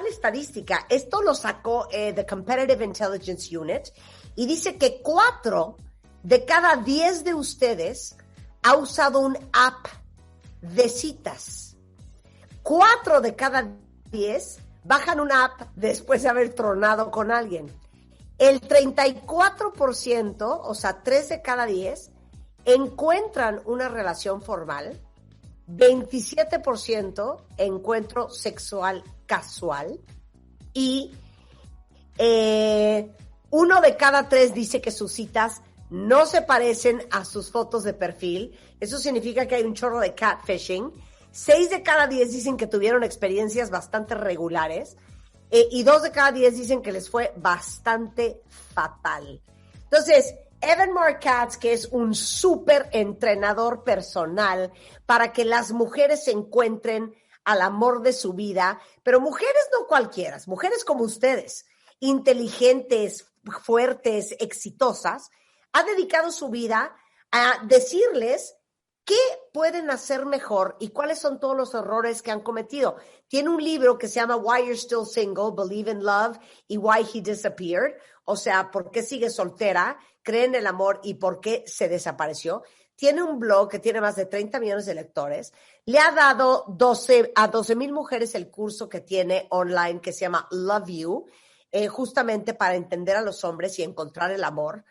tal estadística. Esto lo sacó The Competitive Intelligence Unit y dice que 4 de cada 10 de ustedes ha usado un app de citas. 4 de cada 10 bajan una app después de haber tronado con alguien. El 34%, o sea, 3 de cada 10, encuentran una relación formal. 27% encuentro sexual casual. Y 1 de cada 3 dice que sus citas no se parecen a sus fotos de perfil. Eso significa que hay un chorro de catfishing. 6 de cada 10 dicen que tuvieron experiencias bastante regulares. Y 2 de cada 10 dicen que les fue bastante fatal. Entonces, Marc Katz, que es un súper entrenador personal para que las mujeres se encuentren al amor de su vida, pero mujeres no cualquiera, mujeres como ustedes, inteligentes, fuertes, exitosas, ha dedicado su vida a decirles qué pueden hacer mejor y cuáles son todos los errores que han cometido. Tiene un libro que se llama Why You're Still Single, Believe in Love y Why He Disappeared. O sea, por qué sigue soltera, cree en el amor y por qué se desapareció. Tiene un blog que tiene más de 30 millones de lectores. Le ha dado a 12,000 mujeres el curso que tiene online que se llama Love You, justamente para entender a los hombres y encontrar el amor.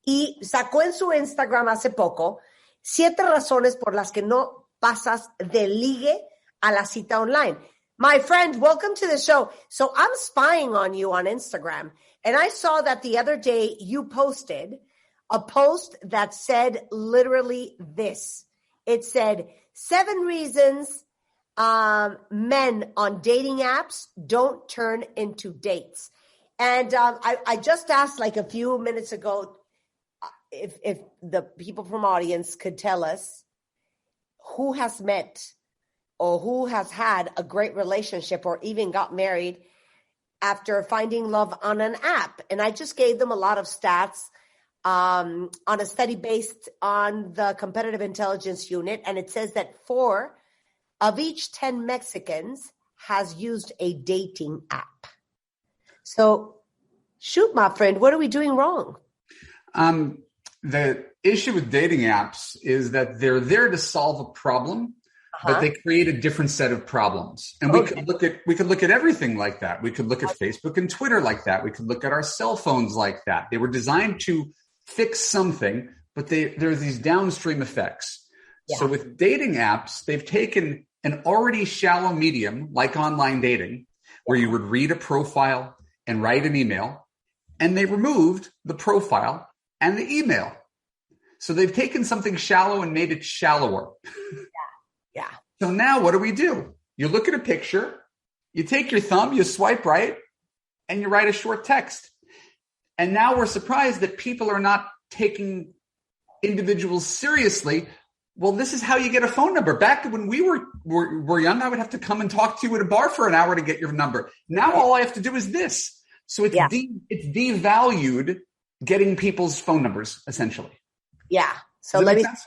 Y sacó en su Instagram hace poco 7 razones por las que no pasas del ligue a la cita online. My friend, welcome to the show. So I'm spying on you on Instagram, and I saw that the other day you posted a post that said literally this. It said, 7 reasons men on dating apps don't turn into dates. And I just asked like a few minutes ago, if the people from audience could tell us who has met or who has had a great relationship or even got married after finding love on an app. And I just gave them a lot of stats on a study based on the Competitive Intelligence Unit. And it says that 4 of each 10 Mexicans has used a dating app. So shoot, my friend, what are we doing wrong? The issue with dating apps is that they're there to solve a problem, but they create a different set of problems. And we could look at everything like that. We could look at Facebook and Twitter like that. We could look at our cell phones like that. They were designed to fix something, but there's these downstream effects. Yeah. So with dating apps, they've taken an already shallow medium like online dating, where you would read a profile and write an email, and they removed the profile and the email. So they've taken something shallow and made it shallower. Yeah. So now what do? You look at a picture, you take your thumb, you swipe right, and you write a short text. And now we're surprised that people are not taking individuals seriously. Well, this is how you get a phone number. Back when we were young, I would have to come and talk to you at a bar for an hour to get your number. Now all I have to do is this. So it's devalued getting people's phone numbers, essentially. Yeah. So let me speak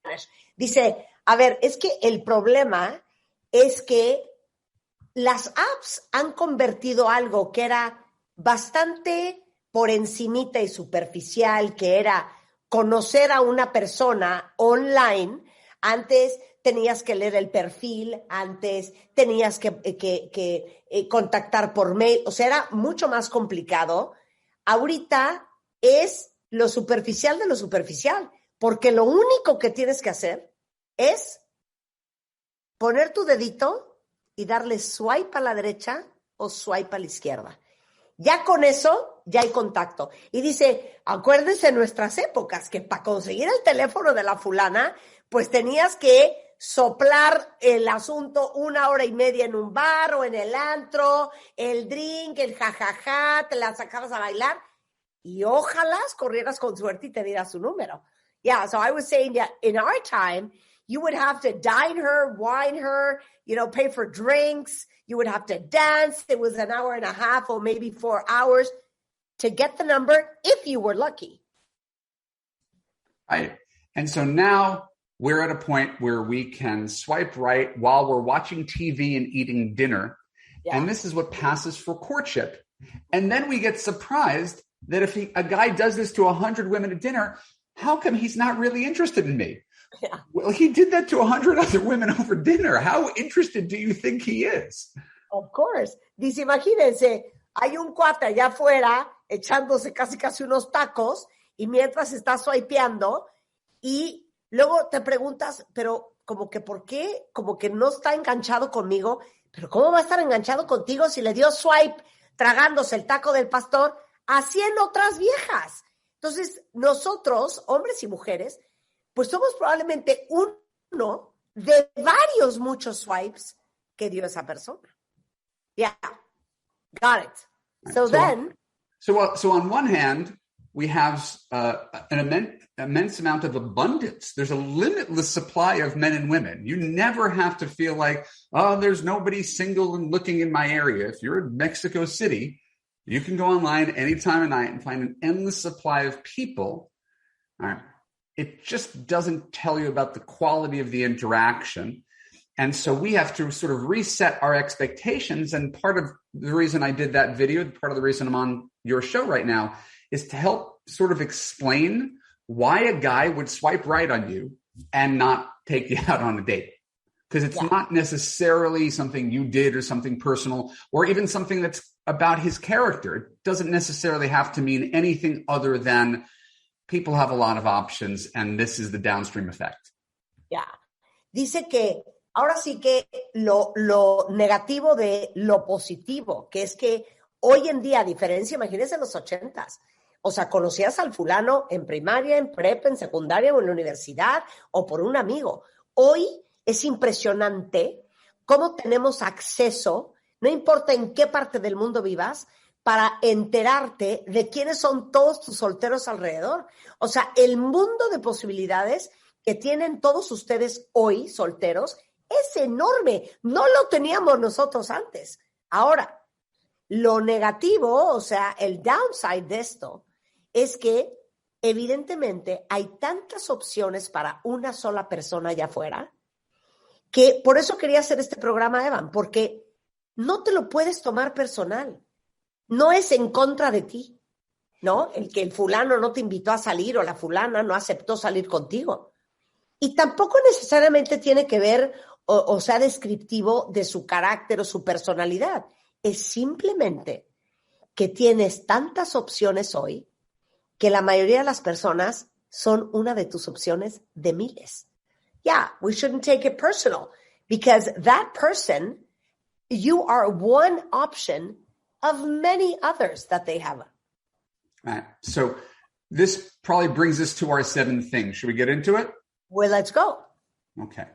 Spanish. Dice, a ver, es que el problema es que las apps han convertido algo que era bastante por encimita y superficial, que era conocer a una persona online. Antes tenías que leer el perfil, antes tenías que contactar por mail, o sea, era mucho más complicado. Ahorita es lo superficial de lo superficial, porque lo único que tienes que hacer es poner tu dedito y darle swipe a la derecha o swipe a la izquierda. Ya con eso, ya hay contacto. Y dice, acuérdense en nuestras épocas que para conseguir el teléfono de la fulana, pues tenías que soplar el asunto 1 hora y media en un bar o en el antro, el drink, el jajaja, te la sacabas a bailar y ojalá corrieras con suerte y te dieras su número. Yeah, so I was saying that in our time, you would have to dine her, wine her, pay for drinks. You would have to dance. It was an hour and a half or maybe 4 hours to get the number if you were lucky. Right. And so now we're at a point where we can swipe right while we're watching TV and eating dinner. Yeah. And this is what passes for courtship. And then we get surprised that if a guy does this to 100 women at dinner, how come he's not really interested in me? Yeah. Well, he did that to 100 other women over dinner. How interested do you think he is? Of course. Dice, imagínense, hay un cuate allá afuera echándose casi unos tacos y mientras está swipeando y luego te preguntas, pero como que ¿por qué? Como que no está enganchado conmigo, pero ¿cómo va a estar enganchado contigo si le dio swipe tragándose el taco del pastor a 100 otras viejas? Entonces, nosotros, hombres y mujeres, pues somos probablemente uno de muchos swipes que dio esa persona. Yeah, got it. So then... So on one hand, we have an immense amount of abundance. There's a limitless supply of men and women. You never have to feel like, oh, there's nobody single and looking in my area. If you're in Mexico City, you can go online any time of night and find an endless supply of people. All right. It just doesn't tell you about the quality of the interaction. And so we have to sort of reset our expectations. And part of the reason I did that video, part of the reason I'm on your show right now, is to help sort of explain why a guy would swipe right on you and not take you out on a date. Because it's not necessarily something you did or something personal or even something that's about his character. It doesn't necessarily have to mean anything other than people have a lot of options and this is the downstream effect. Yeah. Dice que ahora sí que lo negativo de lo positivo, que es que hoy en día, a diferencia, imagínense en los 80s, o sea, conocías al fulano en primaria, en prepa, en secundaria o en la universidad o por un amigo. Hoy es impresionante cómo tenemos acceso, no importa en qué parte del mundo vivas, para enterarte de quiénes son todos tus solteros alrededor. O sea, el mundo de posibilidades que tienen todos ustedes hoy, solteros, es enorme. No lo teníamos nosotros antes. Ahora, lo negativo, o sea, el downside de esto, es que evidentemente hay tantas opciones para una sola persona allá afuera, que por eso quería hacer este programa, Evan, porque no te lo puedes tomar personal. No es en contra de ti, ¿no? El que el fulano no te invitó a salir o la fulana no aceptó salir contigo. Y tampoco necesariamente tiene que ver o sea descriptivo de su carácter o su personalidad. Es simplemente que tienes tantas opciones hoy que la mayoría de las personas son una de tus opciones de miles. Yeah, we shouldn't take it personal because that person, you are one option of many others that they have. All right. So this probably brings us to our 7 things. Should we get into it? Well, let's go. Okay.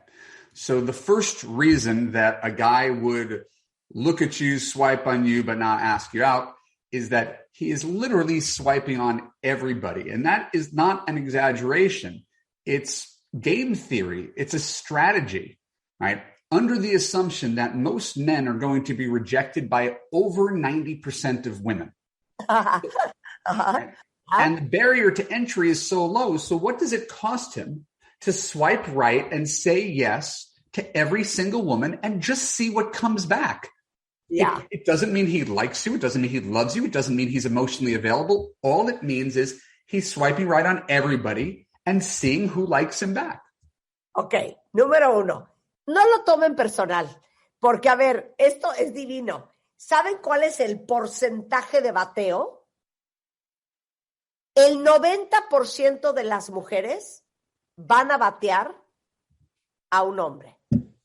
So the first reason that a guy would look at you, swipe on you, but not ask you out is that he is literally swiping on everybody. And that is not an exaggeration. It's game theory. It's a strategy, right? Under the assumption that most men are going to be rejected by over 90% of women. And the barrier to entry is so low. So what does it cost him to swipe right and say yes to every single woman and just see what comes back? Yeah. It doesn't mean he likes you. It doesn't mean he loves you. It doesn't mean he's emotionally available. All it means is he's swiping right on everybody and seeing who likes him back. Okay, número 1. No lo tomen personal, porque, a ver, esto es divino. ¿Saben cuál es el porcentaje de bateo? El 90% de las mujeres van a batear a un hombre.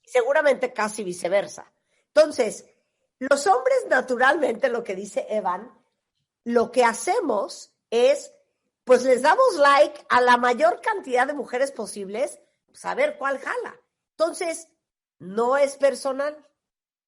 Seguramente casi viceversa. Entonces, los hombres naturalmente, lo que dice Evan, lo que hacemos es, pues les damos like a la mayor cantidad de mujeres posibles, pues a ver cuál jala. Entonces, no es personal.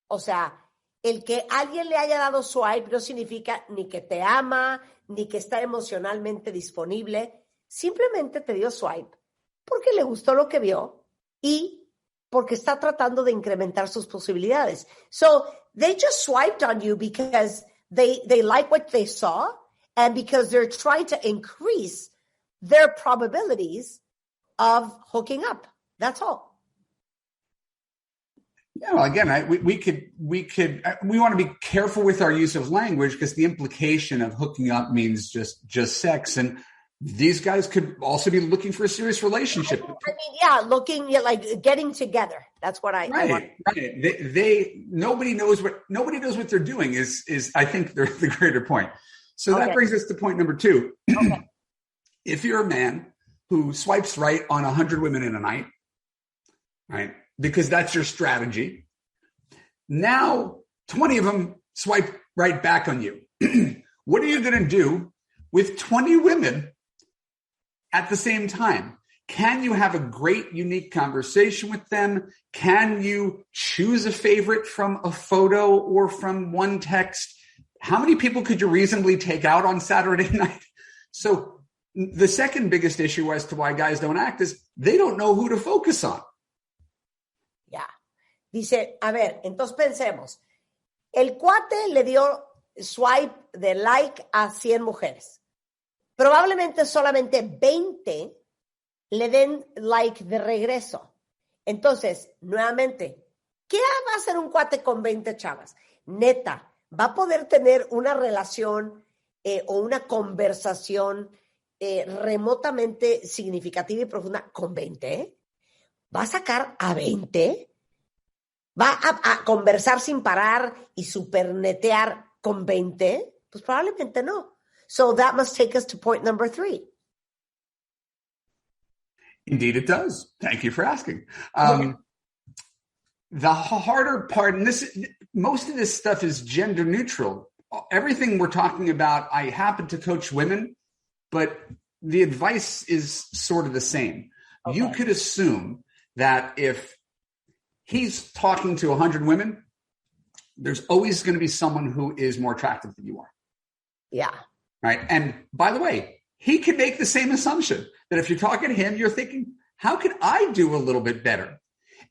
O sea, el que alguien le haya dado swipe no significa ni que te ama, ni que está emocionalmente disponible. Simplemente te dio swipe porque le gustó lo que vio y porque está tratando de incrementar sus posibilidades. So, they just swiped on you because they like what they saw and because they're trying to increase their probabilities of hooking up. That's all. Yeah, well, again, we want to be careful with our use of language because the implication of hooking up means just sex. And these guys could also be looking for a serious relationship. Looking at like getting together. That's what I want. Right. Nobody knows what they're doing is I think the greater point. So that brings us to point number 2. Okay. If you're a man who swipes right on 100 women in a night, right? Because that's your strategy. Now, 20 of them swipe right back on you. What are you going to do with 20 women at the same time? Can you have a great, unique conversation with them? Can you choose a favorite from a photo or from one text? How many people could you reasonably take out on Saturday night? So the second biggest issue as to why guys don't act is they don't know who to focus on. Ya. Dice, a ver, entonces pensemos. El cuate le dio swipe de like a 100 mujeres. Probablemente solamente 20 le den like de regreso. Entonces, nuevamente, ¿qué va a hacer un cuate con 20 chavas? Neta, ¿va a poder tener una relación o una conversación remotamente significativa y profunda con 20? ¿Va a sacar a 20? ¿Va a conversar sin parar y supernetear con 20? Pues probablemente no. So that must take us to point number 3. Indeed it does. Thank you for asking. The harder part, and most of this stuff is gender neutral. Everything we're talking about, I happen to coach women, but the advice is sort of the same. Okay. You could assume that if he's talking to 100 women, there's always going to be someone who is more attractive than you are. Yeah. Right. And by the way, he can make the same assumption that if you're talking to him, you're thinking, how could I do a little bit better?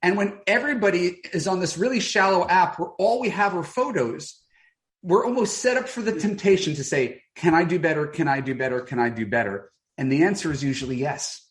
And when everybody is on this really shallow app where all we have are photos, we're almost set up for the temptation to say, can I do better? Can I do better? Can I do better? And the answer is usually yes.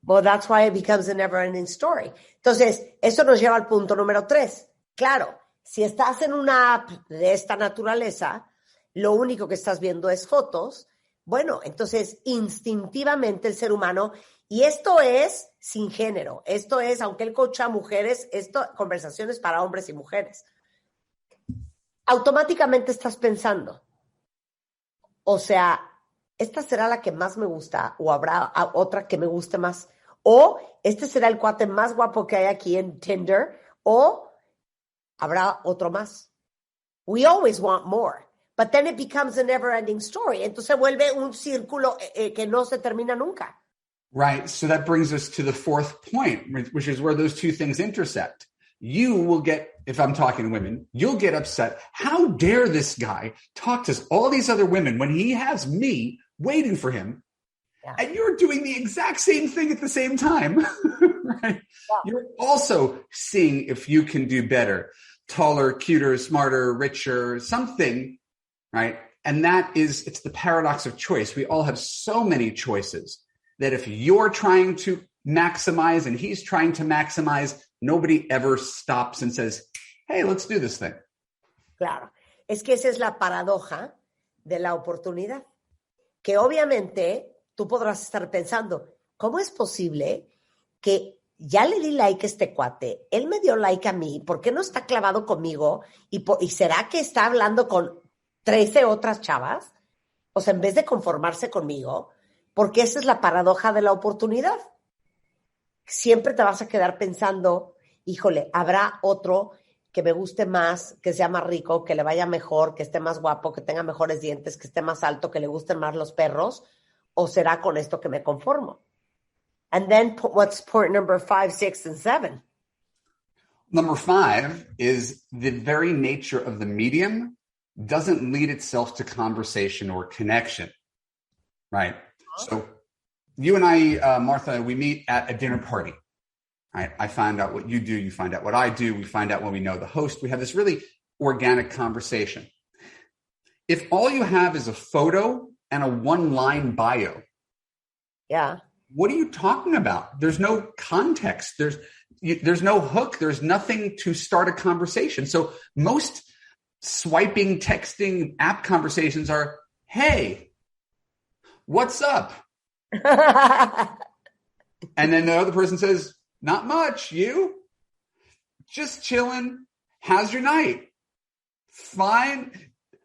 Well, that's why it becomes a never-ending story. Entonces, eso nos lleva al punto número 3. Claro, si estás en una app de esta naturaleza, lo único que estás viendo es fotos. Bueno, entonces, instintivamente el ser humano, y esto es sin género, esto es, aunque él coacha a mujeres, conversaciones para hombres y mujeres, automáticamente estás pensando, o sea, esta será la que más me gusta, o habrá otra que me guste más, o este será el cuate más guapo que hay aquí en Tinder, o habrá otro más. We always want more, but then it becomes a never-ending story. Entonces vuelve un círculo que no se termina nunca. Right. So that brings us to the fourth point, which is where those two things intersect. You will get, if I'm talking to women, you'll get upset. How dare this guy talk to all these other women when he has me waiting for him? Yeah. And you're doing the exact same thing at the same time, right? Yeah. You're also seeing if you can do better, taller, cuter, smarter, richer, something, right? And it's the paradox of choice. We all have so many choices that if you're trying to maximize and he's trying to maximize, nobody ever stops and says, hey, let's do this thing. Claro. Es que esa es la paradoja de la oportunidad. Que obviamente tú podrás estar pensando, ¿cómo es posible que ya le di like a este cuate? Él me dio like a mí. ¿Por qué no está clavado conmigo? ¿Y será que está hablando con 13 otras chavas? O sea, en vez de conformarse conmigo, porque esa es la paradoja de la oportunidad. Siempre te vas a quedar pensando, híjole, habrá otro que me guste más, que sea más rico, que le vaya mejor, que esté más guapo, que tenga mejores dientes, que esté más alto, que le gusten más los perros, o será con esto que me conformo. And then what's point number 5, 6, and 7? Number 5 is the very nature of the medium doesn't lead itself to conversation or connection, right? So you and I, Martha, we meet at a dinner party. Right? I find out what you do. You find out what I do. We find out when we know the host. We have this really organic conversation. If all you have is a photo and a one-line bio, yeah, what are you talking about? There's no context. There's no hook. There's nothing to start a conversation. So most swiping, texting app conversations are, hey, what's up? And then the other person says, not much. You? Just chilling. How's your night? Fine.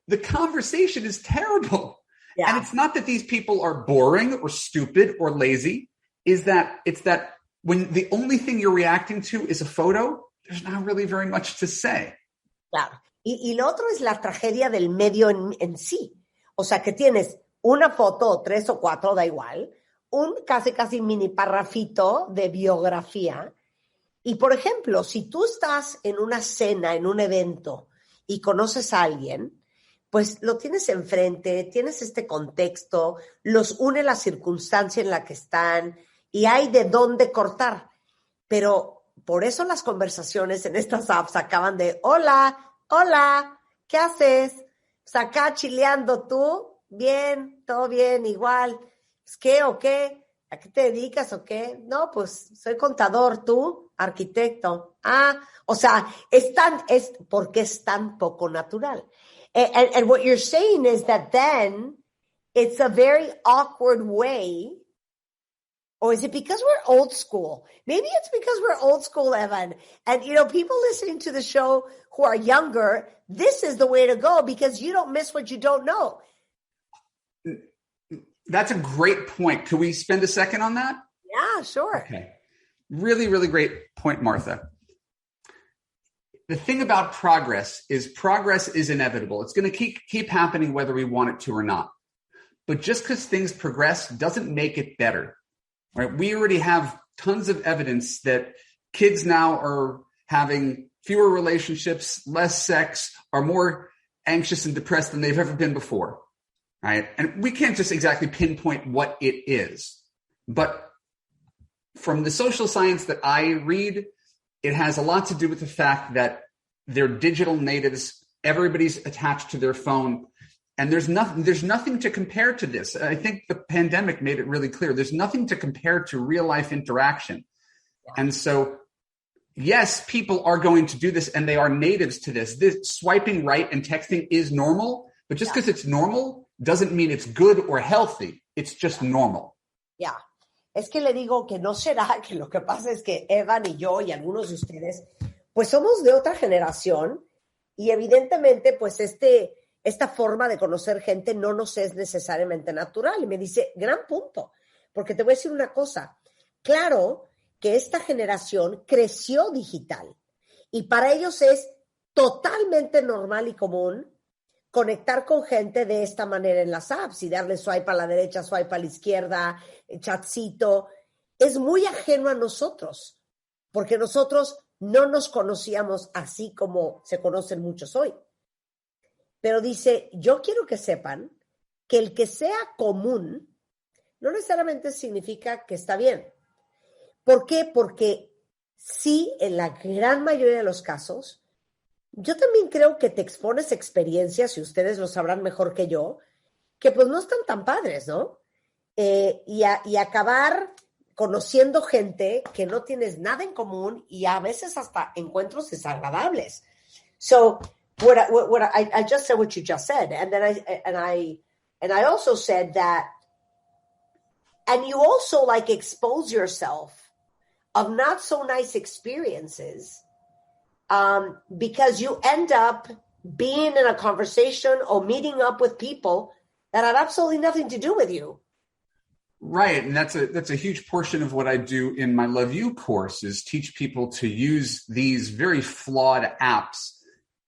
The conversation is terrible. Yeah. And it's not that these people are boring or stupid or lazy. It's that when the only thing you're reacting to is a photo, there's not really very much to say. Claro. Y lo otro es la tragedia del medio en sí. O sea, que tienes una foto o 3 o 4, da igual, un casi mini parrafito de biografía. Y, por ejemplo, si tú estás en una cena, en un evento, y conoces a alguien, pues lo tienes enfrente, tienes este contexto, los une la circunstancia en la que están, y hay de dónde cortar. Pero por eso las conversaciones en estas apps acaban de, hola, ¿qué haces? Pues acá chileando, ¿tú? Bien, todo bien, igual. Pues, ¿qué o qué? ¿A qué te dedicas o qué? No, pues soy contador, ¿tú? Arquitecto. O sea, porque es tan poco natural. And what you're saying is that then it's a very awkward way. Or is it because we're old school? Maybe it's because we're old school, Evan. And, people listening to the show who are younger, this is the way to go because you don't miss what you don't know. That's a great point. Could we spend a second on that? Yeah, sure. Okay. Really, really great point, Martha. The thing about progress is inevitable. It's going to keep happening whether we want it to or not. But just because things progress doesn't make it better. Right? We already have tons of evidence that kids now are having fewer relationships, less sex, are more anxious and depressed than they've ever been before. Right? And we can't just exactly pinpoint what it is. But from the social science that I read, it has a lot to do with the fact that they're digital natives. Everybody's attached to their phone. And there's nothing to compare to this. I think the pandemic made it really clear. There's nothing to compare to real life interaction. Yeah. And so, yes, people are going to do this and they are natives to this. This swiping right and texting is normal, but just because it's normal doesn't mean it's good or healthy. It's just normal. Yeah. Es que le digo que no será que lo que pasa es que Evan y yo y algunos de ustedes, pues somos de otra generación y evidentemente pues esta forma de conocer gente no nos es necesariamente natural. Y me dice, gran punto, porque te voy a decir una cosa. Claro que esta generación creció digital y para ellos es totalmente normal y común conectar con gente de esta manera en las apps y darle swipe a la derecha, swipe a la izquierda, chatcito. Es muy ajeno a nosotros, porque nosotros no nos conocíamos así como se conocen muchos hoy. Pero dice, yo quiero que sepan que el que sea común no necesariamente significa que está bien. ¿Por qué? Porque sí, en la gran mayoría de los casos, yo también creo que te expones experiencias, y ustedes lo sabrán mejor que yo, que pues no están tan padres, ¿no? Y acabar conociendo gente que no tienes nada en común y a veces hasta encuentros desagradables. So, I just said what you just said, and then I also said that, and you also like expose yourself of not so nice experiences, because you end up being in a conversation or meeting up with people that have absolutely nothing to do with you. Right, and that's a huge portion of what I do in my Love You course is teach people to use these very flawed apps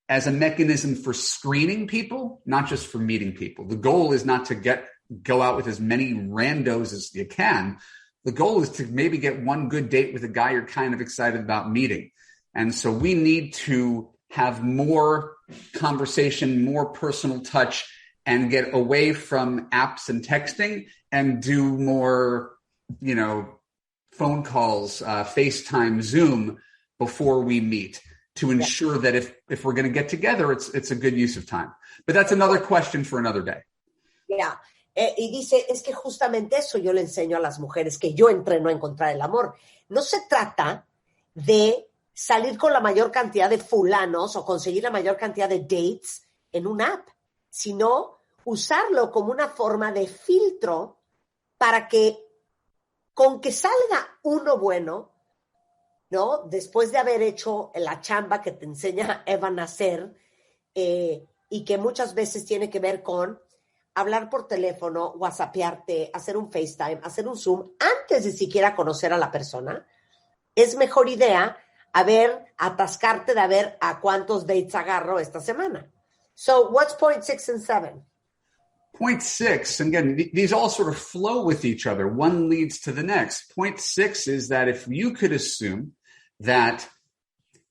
as a mechanism for screening people, not just for meeting people. The goal is not to go out with as many randos as you can. The goal is to maybe get one good date with a guy you're kind of excited about meeting. And so we need to have more conversation, more personal touch, and get away from apps and texting and do more, phone calls, FaceTime, Zoom before we meet to ensure that if we're going to get together, it's a good use of time. But that's another question for another day. Yeah. Y dice, es que justamente eso yo le enseño a las mujeres que yo entreno a encontrar el amor. No se trata de salir con la mayor cantidad de fulanos o conseguir la mayor cantidad de dates en una app, sino usarlo como una forma de filtro para que con que salga uno bueno, ¿no? Después de haber hecho la chamba que te enseña Evan a hacer, y que muchas veces tiene que ver con hablar por teléfono, whatsappearte, hacer un FaceTime, hacer un Zoom, antes de siquiera conocer a la persona, es mejor idea atascarte de ver a cuántos dates agarro esta semana. So, what's point 6 and 7? Point 6, again, these all sort of flow with each other. One leads to the next. Point 6 is that if you could assume that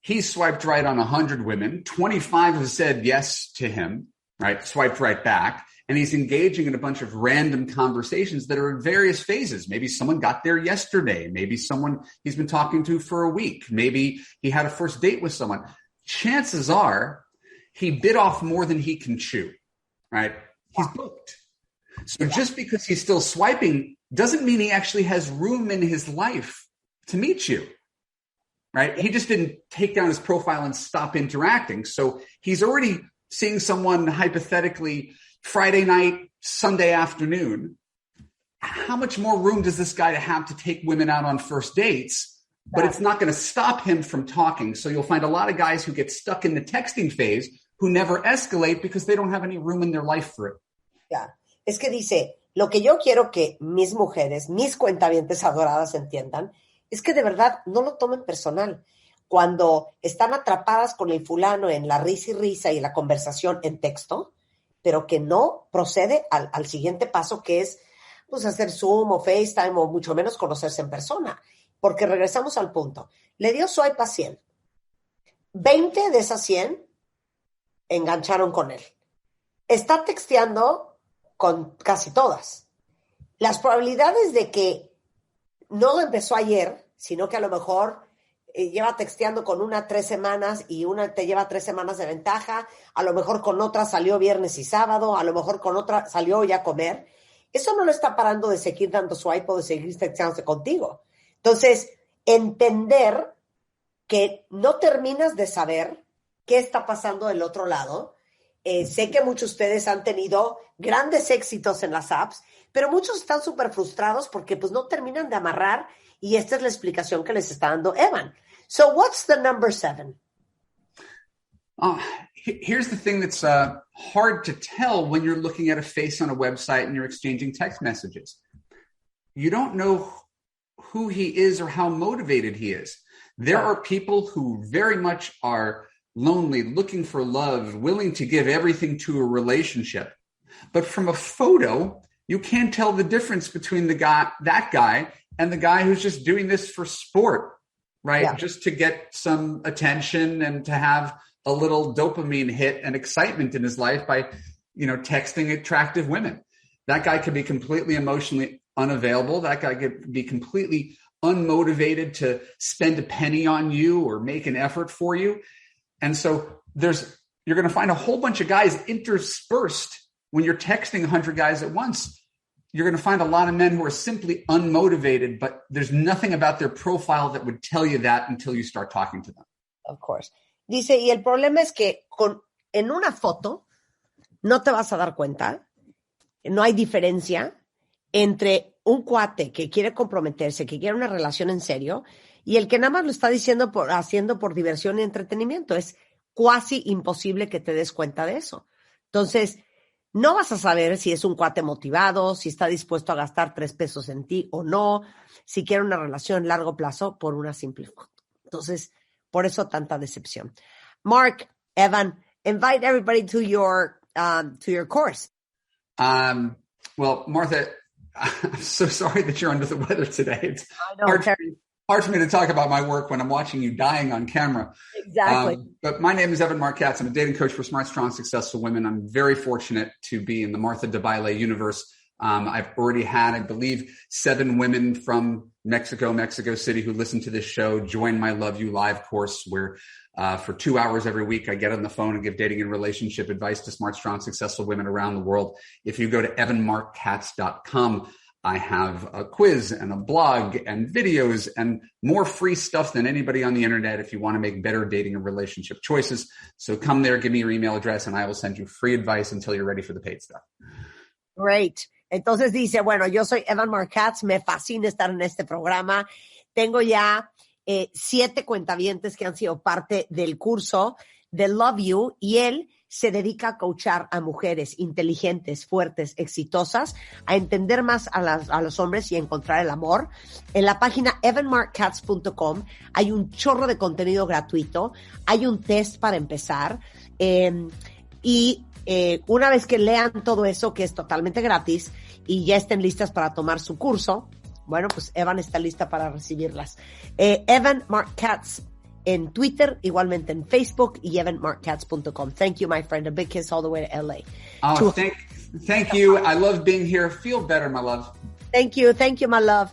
he swiped right on 100 women, 25 have said yes to him, right, swiped right back, and he's engaging in a bunch of random conversations that are in various phases. Maybe someone got there yesterday. Maybe someone he's been talking to for a week. Maybe he had a first date with someone. Chances are he bit off more than he can chew, right? He's booked. So just because he's still swiping doesn't mean he actually has room in his life to meet you, right? He just didn't take down his profile and stop interacting. So he's already seeing someone hypothetically Friday night, Sunday afternoon. How much more room does this guy have to take women out on first dates? But it's not going to stop him from talking. So you'll find a lot of guys who get stuck in the texting phase who never escalate because they don't have any room in their life for it. Yeah. Es que dice, lo que yo quiero que mis mujeres, mis cuentavientes adoradas entiendan, es que de verdad no lo tomen personal. Cuando están atrapadas con el fulano en la risa y risa y la conversación en texto, pero que no procede al siguiente paso, que es pues hacer Zoom o FaceTime o mucho menos conocerse en persona. Porque regresamos al punto. Le dio swipe a 100. 20 de esas 100 engancharon con él. Está texteando con casi todas. Las probabilidades de que no empezó ayer, sino que a lo mejor lleva texteando con una 3 semanas y una te lleva 3 semanas de ventaja, a lo mejor con otra salió viernes y sábado, a lo mejor con otra salió ya a comer. Eso no lo está parando de seguir dando swipe o de seguir texteándose contigo. Entonces, entender que no terminas de saber qué está pasando del otro lado. Sé que muchos de ustedes han tenido grandes éxitos en las apps, pero muchos están súper frustrados porque pues no terminan de amarrar, y esta es la explicación que les está dando Evan. So what's the number 7? Here's the thing that's hard to tell when you're looking at a face on a website and you're exchanging text messages. You don't know who he is or how motivated he is. There are people who very much are lonely, looking for love, willing to give everything to a relationship. But from a photo, you can't tell the difference between that guy and the guy who's just doing this for sport, right? Yeah. Just to get some attention and to have a little dopamine hit and excitement in his life by, texting attractive women. That guy could be completely emotionally unavailable. That guy could be completely unmotivated to spend a penny on you or make an effort for you. And so you're going to find a whole bunch of guys interspersed when you're texting 100 guys at once. You're going to find a lot of men who are simply unmotivated, but there's nothing about their profile that would tell you that until you start talking to them. Of course. Dice, y el problema es que en una foto no te vas a dar cuenta, no hay diferencia entre un cuate que quiere comprometerse, que quiere una relación en serio, y el que nada más lo está haciendo por diversión y entretenimiento. Es casi imposible que te des cuenta de eso. Entonces, no vas a saber si es un cuate motivado, si está dispuesto a gastar 3 pesos en ti o no, si quiere una relación a largo plazo por una simple foto. Entonces, por eso tanta decepción. Marc, Evan, invite everybody to your course. Well, Martha, I'm so sorry that you're under the weather today. It's hard for me to talk about my work when I'm watching you dying on camera. Exactly. But my name is Evan Marc Katz. I'm a dating coach for smart, strong, successful women. I'm very fortunate to be in the Martha Debayle universe. I've already had, I believe, 7 women from Mexico City who listen to this show join my Love You Live course where for 2 hours every week, I get on the phone and give dating and relationship advice to smart, strong, successful women around the world. If you go to evanmarckatz.com, I have a quiz and a blog and videos and more free stuff than anybody on the internet if you want to make better dating and relationship choices. So come there, give me your email address, and I will send you free advice until you're ready for the paid stuff. Great. Entonces dice, bueno, yo soy Evan Marc Katz, me fascina estar en este programa. Tengo ya 7 cuentavientes que han sido parte del curso de Love You y él se dedica a coachar a mujeres inteligentes, fuertes, exitosas, a entender más a los hombres y a encontrar el amor. En la página evanmarckatz.com hay un chorro de contenido gratuito, hay un test para empezar y una vez que lean todo eso, que es totalmente gratis, y ya estén listas para tomar su curso, bueno, pues Evan está lista para recibirlas. Evan Marc Katz en Twitter, igualmente en Facebook y evanmarckatz.com. Thank you, my friend. A big kiss all the way to LA. Oh, thank you. I love being here. Feel better, my love. Thank you, my love.